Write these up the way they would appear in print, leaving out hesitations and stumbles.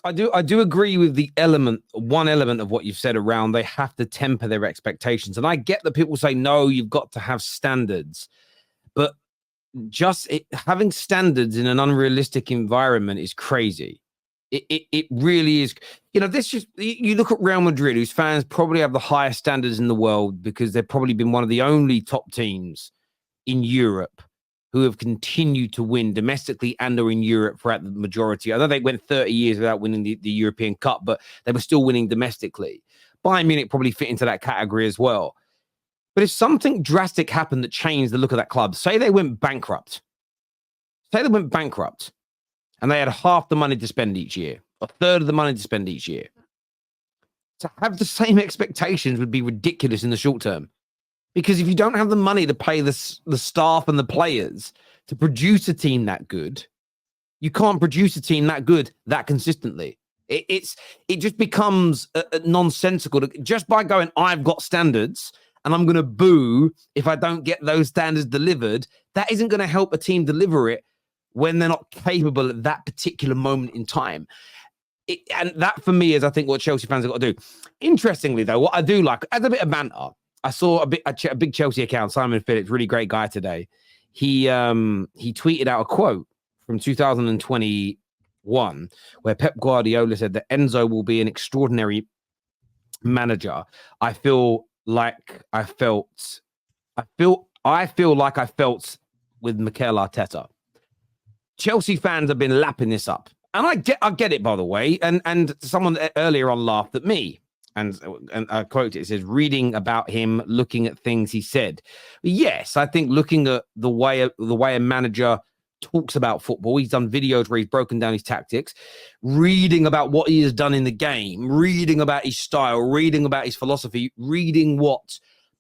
I do agree with one element of what you've said around they have to temper their expectations. And I get that people say, no, you've got to have standards. But having standards in an unrealistic environment is crazy. It really is. This just, you look at Real Madrid, whose fans probably have the highest standards in the world because they've probably been one of the only top teams in Europe who have continued to win domestically and or in Europe throughout the majority. I know they went 30 years without winning the European Cup, but they were still winning domestically. Bayern Munich probably fit into that category as well. But if something drastic happened that changed the look of that club, say they went bankrupt, and they had half the money to spend each year, a third of the money to spend each year, to have the same expectations would be ridiculous in the short term. Because if you don't have the money to pay the staff and the players to produce a team that good, you can't produce a team that good that consistently. It just becomes nonsensical just by going, I've got standards and I'm going to boo if I don't get those standards delivered. That isn't going to help a team deliver it when they're not capable at that particular moment in time. And that for me is, I think, what Chelsea fans have got to do. Interestingly, though, what I do like, as a bit of banter, I saw a big Chelsea account, Simon Phillips, really great guy today. He tweeted out a quote from 2021 where Pep Guardiola said that Enzo will be an extraordinary manager. I feel like I felt with Mikel Arteta. Chelsea fans have been lapping this up. And I get it, by the way. And someone earlier on laughed at me. And I quote it says, reading about him, looking at things he said. Yes, I think looking at the way a manager talks about football, he's done videos where he's broken down his tactics, reading about what he has done in the game, reading about his style, reading about his philosophy, reading what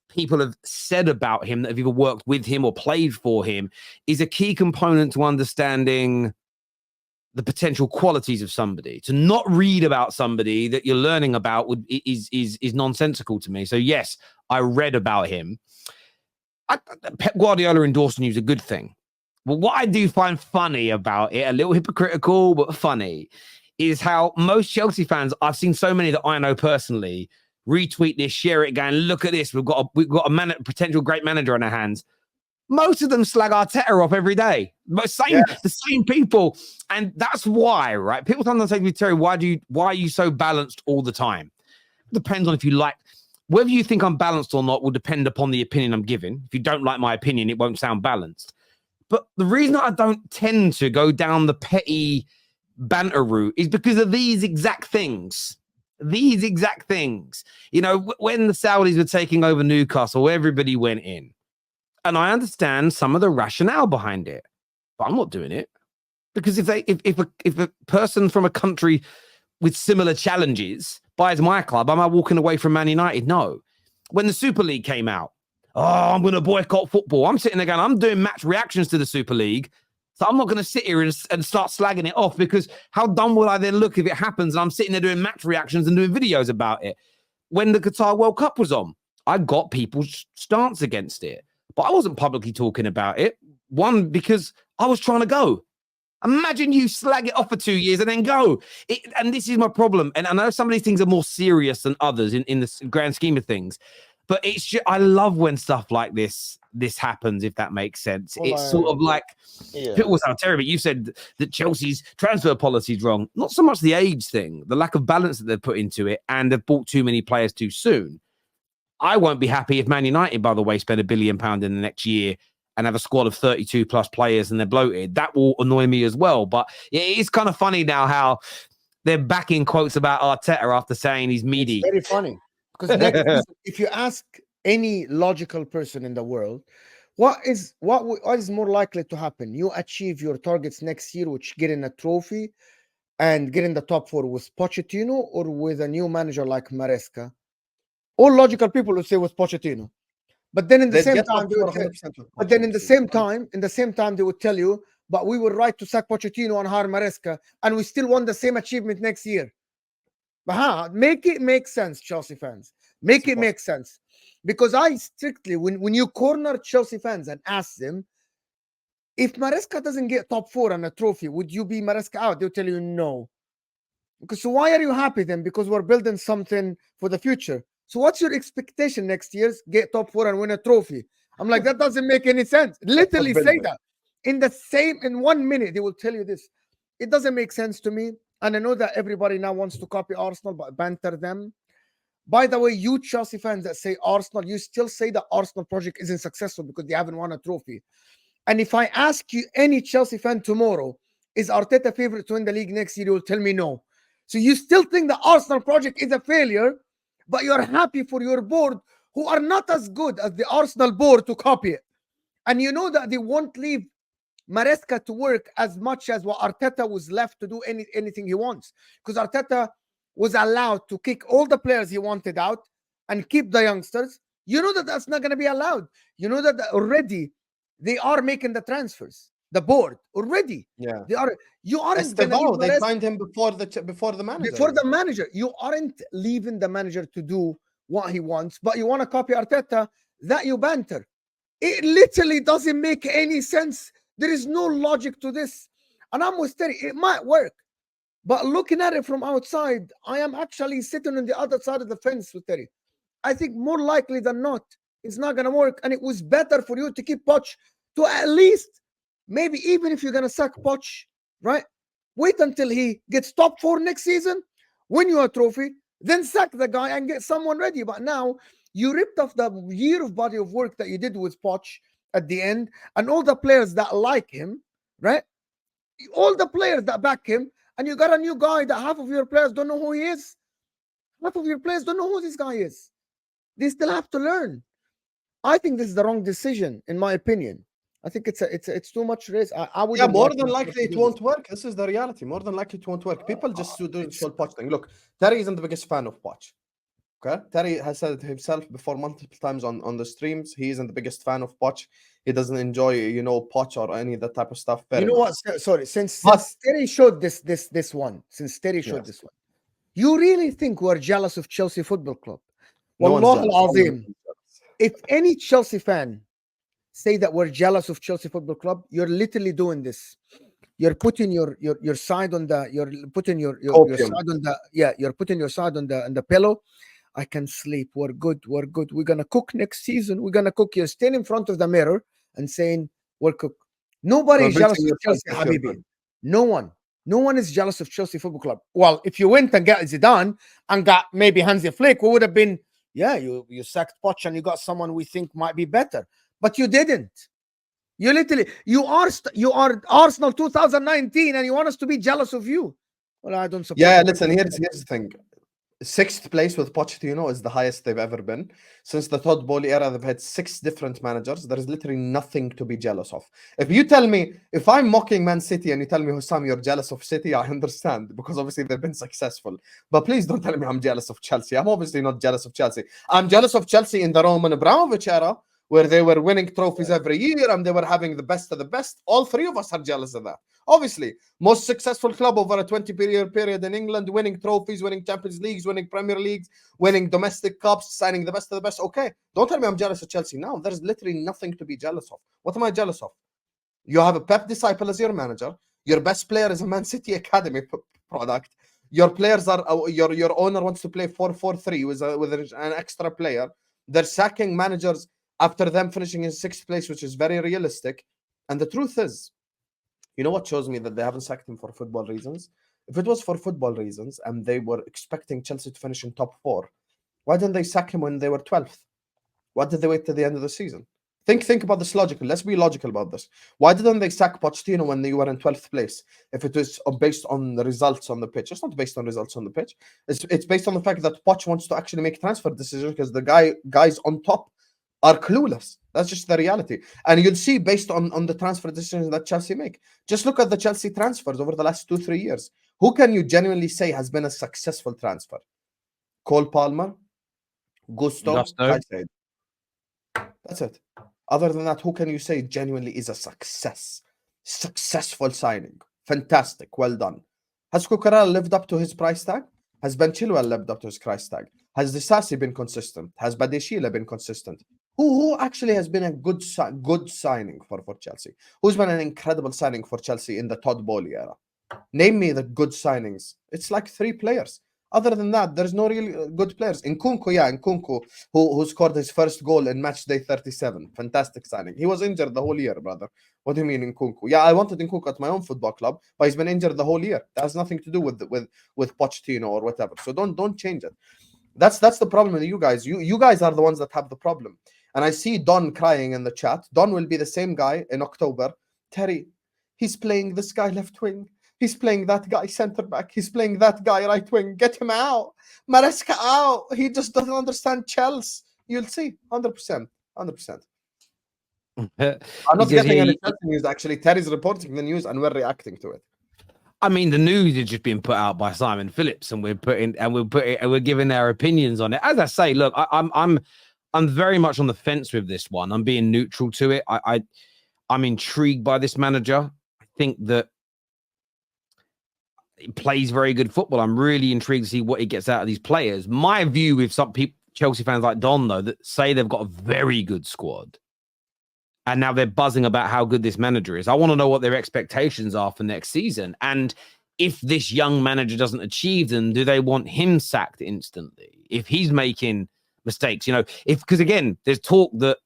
people have said about him that have either worked with him or played for him is a key component to understanding the potential qualities of somebody. To not read about somebody that you're learning about is nonsensical to me. So yes, I read about him. Pep Guardiola endorsing you is a good thing. But what I do find funny about it, a little hypocritical but funny, is how most Chelsea fans, I've seen so many that I know personally, retweet this, share it, going, look at this, we've got a potential great manager on our hands. Most of them slag Arteta off every day. But the same people. And that's why, right? People sometimes say to me, Terry, why are you so balanced all the time? It depends on if you like, whether you think I'm balanced or not will depend upon the opinion I'm giving. If you don't like my opinion, it won't sound balanced. But the reason I don't tend to go down the petty banter route is because of these exact things. These exact things. When the Saudis were taking over Newcastle, everybody went in. And I understand some of the rationale behind it, but I'm not doing it because if a person from a country with similar challenges buys my club, am I walking away from Man United? No. When the Super League came out, I'm going to boycott football. I'm sitting there going, I'm doing match reactions to the Super League, so I'm not going to sit here and start slagging it off because how dumb will I then look if it happens and I'm sitting there doing match reactions and doing videos about it? When the Qatar World Cup was on, I got people's stance against it. But I wasn't publicly talking about it. One, because I was trying to go. Imagine you slag it off for 2 years and then go. And this is my problem. And I know some of these things are more serious than others in the grand scheme of things. But it's just, I love when stuff like this happens, if that makes sense. Well, it's sort of like, people will sound terrible. You said that Chelsea's transfer policy is wrong. Not so much the age thing, the lack of balance that they've put into it, and they've bought too many players too soon. I won't be happy if Man United, by the way, spend £1 billion in the next year and have a squad of 32 plus players and they're bloated. That will annoy me as well. But it is kind of funny now how they're backing quotes about Arteta after saying he's meaty. It's very funny. Because if you ask any logical person in the world, what is more likely to happen? You achieve your targets next year, which getting a trophy and getting the top 4 with Pochettino or with a new manager like Maresca? All logical people would say with Pochettino, but then in the same time, they would tell you, but we were right to sack Pochettino and hire Maresca, and we still won the same achievement next year. But make it make sense, Chelsea fans. Make it make sense, because I strictly, when you corner Chelsea fans and ask them, if Maresca doesn't get top 4 and a trophy, would you be Maresca out? They'll tell you no. Because so why are you happy then? Because we're building something for the future. So what's your expectation next year? Get top 4 and win a trophy. I'm like, that doesn't make any sense. Literally say that in 1 minute. They will tell you this. It doesn't make sense to me. And I know that everybody now wants to copy Arsenal, but banter them. By the way, you Chelsea fans that say Arsenal, you still say the Arsenal project isn't successful because they haven't won a trophy. And if I ask you any Chelsea fan tomorrow, is Arteta favorite to win the league next year? You will tell me no. So you still think the Arsenal project is a failure, but you're happy for your board who are not as good as the Arsenal board to copy it. And you know that they won't leave Maresca to work as much as what Arteta was left to do anything he wants. Because Arteta was allowed to kick all the players he wanted out and keep the youngsters. You know that that's not going to be allowed. You know that already they are making the transfers. The board already. Yeah. They are. You aren't going to leave They Maresca signed him before the manager. before the manager. You aren't leaving the manager to do what he wants, but you want to copy Arteta. That you banter. It literally doesn't make any sense. There is no logic to this. And I'm with Terry. It might work. But looking at it from outside, I am actually sitting on the other side of the fence with Terry. I think more likely than not, it's not going to work. And it was better for you to keep Poch to at least, maybe even if you're going to sack Poch, right? Wait until he gets top 4 next season, win you a trophy, then sack the guy and get someone ready. But now you ripped off the year of body of work that you did with Poch at the end and all the players that like him, right? All the players that back him, and you got a new guy that half of your players don't know who he is. Half of your players don't know who this guy is. They still have to learn. I think this is the wrong decision, in my opinion. I think it's too much risk. I would. Yeah, more than likely it won't work. This is the reality. More than likely it won't work. People just do this whole Poch thing. Look, Terry isn't the biggest fan of Poch. Okay, Terry has said it himself before multiple times on the streams. He isn't the biggest fan of Poch. He doesn't enjoy, Poch or any of that type of stuff. You know what? Sorry, since Terry showed this one, you really think we're jealous of Chelsea Football Club? Wallah al-Azim. If any Chelsea fan say that we're jealous of Chelsea Football Club, you're literally doing this. You're putting your side on the you're putting your side on the you're putting your side on the pillow. I can sleep. We're good. We're gonna cook next season. We're gonna cook. You're standing in front of the mirror and saying we'll cook. Nobody is jealous of Chelsea, Habibi. No one is jealous of Chelsea Football Club. Well, if you went and got Zidane and got maybe Hansi Flick, we would have been, you sacked Poch and you got someone we think might be better. But you didn't. You literally, you are Arsenal 2019 and you want us to be jealous of you. Well, I don't support. Yeah, listen, here's the thing. 6th place with Pochettino is the highest they've ever been. Since the Todd Bowley era, they've had 6 different managers. There is literally nothing to be jealous of. If you tell me, if I'm mocking Man City and you tell me, Hussam, you're jealous of City, I understand, because obviously they've been successful. But please don't tell me I'm jealous of Chelsea. I'm obviously not jealous of Chelsea. I'm jealous of Chelsea in the Roman Abramovich era, where they were winning trophies every year and they were having the best of the best. All 3 of us are jealous of that. Obviously, most successful club over a 20-year period in England, winning trophies, winning Champions Leagues, winning Premier Leagues, winning domestic cups, signing the best of the best. Okay, don't tell me I'm jealous of Chelsea now. There's literally nothing to be jealous of. What am I jealous of? You have a Pep disciple as your manager. Your best player is a Man City Academy product. Your players are your owner wants to play 4-4-3 with an extra player. They're sacking managers after them finishing in 6th place, which is very realistic. And the truth is, you know what shows me that they haven't sacked him for football reasons? If it was for football reasons and they were expecting Chelsea to finish in top 4, why didn't they sack him when they were 12th? Why did they wait till the end of the season? Think about this logically. Let's be logical about this. Why didn't they sack Pochettino when they were in 12th place? If it was based on the results on the pitch. It's not based on results on the pitch. It's based on the fact that Poch wants to actually make transfer decisions because the guys on top are clueless. That's just the reality. And you'll see based on the transfer decisions that Chelsea make. Just look at the Chelsea transfers over the last 2-3 years. Who can you genuinely say has been a successful transfer? Cole Palmer, Gusto. That's it. Other than that, who can you say genuinely is a successful signing? Fantastic. Well done. Has Cucurella lived up to his price tag? Has Ben Chilwell lived up to his price tag? Has Disasi been consistent? Has Badeshila been consistent? Who actually has been a good signing for Chelsea? Who's been an incredible signing for Chelsea in the Todd Bowley era? Name me the good signings. It's like 3 players. Other than that, there's no real good players. Nkunku, who scored his first goal in match day 37. Fantastic signing. He was injured the whole year, brother. What do you mean Nkunku? Yeah, I wanted Nkunku at my own football club, but he's been injured the whole year. That has nothing to do with Pochettino or whatever. So don't change it. That's the problem with you guys. You guys are the ones that have the problem. And I see Don crying in the chat. Don will be the same guy in October. Terry, he's playing this guy left wing. He's playing that guy center back. He's playing that guy right wing. Get him out. Maresca out. He just doesn't understand Chelsea. You'll see. 100%. 100%. I'm not getting any Chelsea news, actually. Terry's reporting the news and we're reacting to it. I mean, the news is just being put out by Simon Phillips, and we're giving our opinions on it. As I say, look, I'm very much on the fence with this one. I'm being neutral to it. I'm intrigued by this manager. I think that he plays very good football. I'm really intrigued to see what he gets out of these players. My view with some people, Chelsea fans like Don, though, that say they've got a very good squad, and now they're buzzing about how good this manager is. I want to know what their expectations are for next season. And if this young manager doesn't achieve them, do they want him sacked instantly? If he's making mistakes, because again, there's talk that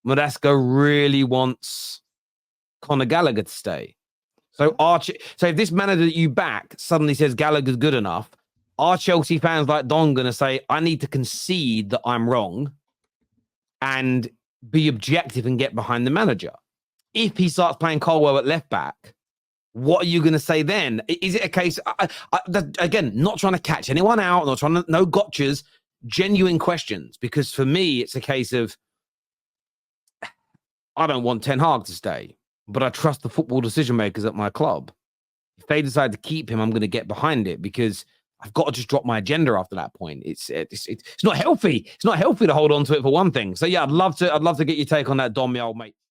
Maresca really wants Conor Gallagher to stay. So if this manager that you back suddenly says Gallagher's good enough, are Chelsea fans like Don going to say, I need to concede that I'm wrong and be objective and get behind the manager? If he starts playing Colwell at left back, what are you going to say then? Is it a case, again, not trying to catch anyone out, not trying to, no gotchas, genuine questions, because for me, it's a case of, I don't want Ten Hag to stay, but I trust the football decision makers at my club. If they decide to keep him, I'm going to get behind it, because I've got to just drop my agenda after that point. It's not healthy. It's not healthy to hold on to it for one thing. So yeah, I'd love to get your take on that, Dom, my old mate.